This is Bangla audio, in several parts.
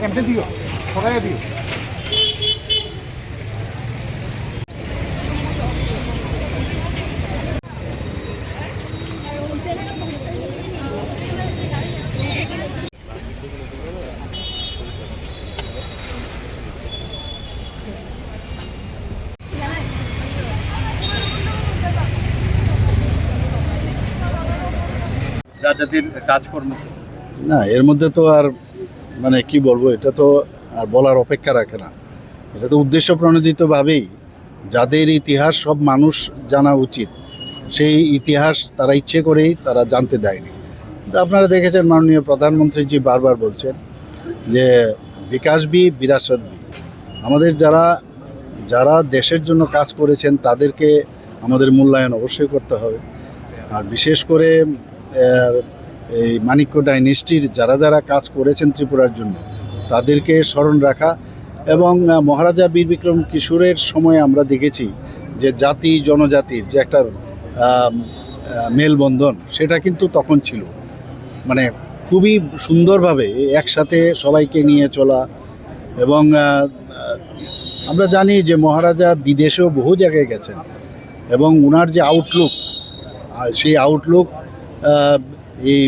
এমনি দিও, সবাই দিও। রাজাদের কাজকর্ম না, এর মধ্যে তো আর মানে কি বলবো, এটা তো আর বলার অপেক্ষা রাখে না। এটা তো উদ্দেশ্য প্রণোদিতভাবেই যাদের ইতিহাস সব মানুষ জানা উচিত, সেই ইতিহাস তারা ইচ্ছে করেই তারা জানতে দেয়নি। আপনারা দেখেছেন মাননীয় প্রধানমন্ত্রীজি বারবার বলছেন যে বিকাশ বি বিরাসত বি। আমাদের যারা যারা দেশের জন্য কাজ করেছেন তাদেরকে আমাদের মূল্যায়ন অবশ্যই করতে হবে। আর বিশেষ করে এই মানিক্য ডাইনেস্টির যারা যারা কাজ করেছেন ত্রিপুরার জন্য তাদেরকে স্মরণ রাখা। এবং মহারাজা বীর বিক্রম কিশোরের সময় আমরা দেখেছি যে জাতি জনজাতির যে একটা মেলবন্ধন, সেটা কিন্তু তখন ছিল মানে খুবই সুন্দরভাবে একসাথে সবাইকে নিয়ে চলা। এবং আমরা জানি যে মহারাজা বিদেশেও বহু জায়গায় গেছেন এবং ওনার যে আউটলুক, সেই আউটলুক এই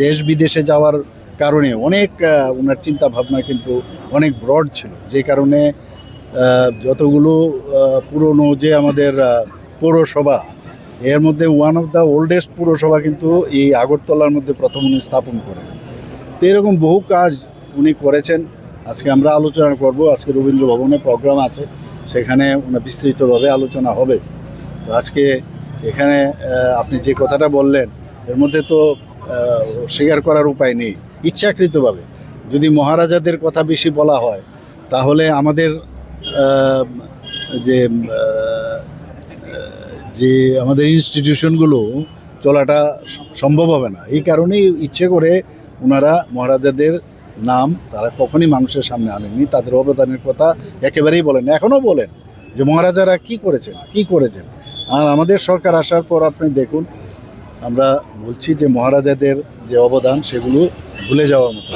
দেশ বিদেশে যাওয়ার কারণে অনেক ওনার চিন্তা ভাবনা কিন্তু অনেক ব্রড ছিল, যে কারণে যতগুলো পুরনো যে আমাদের পৌরসভা, এর মধ্যে ওয়ান অফ দ্য ওল্ডেস্ট পৌরসভা কিন্তু এই আগরতলার মধ্যে প্রথম উনি স্থাপন করেন। তো এরকম বহু কাজ উনি করেছেন। আজকে আমরা আলোচনা করব, আজকে রবীন্দ্র ভবনে প্রোগ্রাম আছে, সেখানে বিস্তৃতভাবে আলোচনা হবে। তো আজকে এখানে আপনি যে কথাটা বললেন, এর মধ্যে তো স্বীকার করার উপায় নেই। ইচ্ছাকৃতভাবে যদি মহারাজাদের কথা বেশি বলা হয় তাহলে আমাদের যে যে আমাদের ইনস্টিটিউশনগুলো চলাটা সম্ভব হবে না। এই কারণেই ইচ্ছে করে ওনারা মহারাজাদের নাম তারা কখনই মানুষের সামনে আনেননি, তাদের অবদানের কথা একেবারেই বলেন, এখনও বলেন যে মহারাজারা কি করেছেন। আর আমাদের সরকার আসার পর আপনি দেখুন, আমরা বলছি যে মহারাজাদের যে অবদান সেগুলো ভুলে যাওয়ার মতো।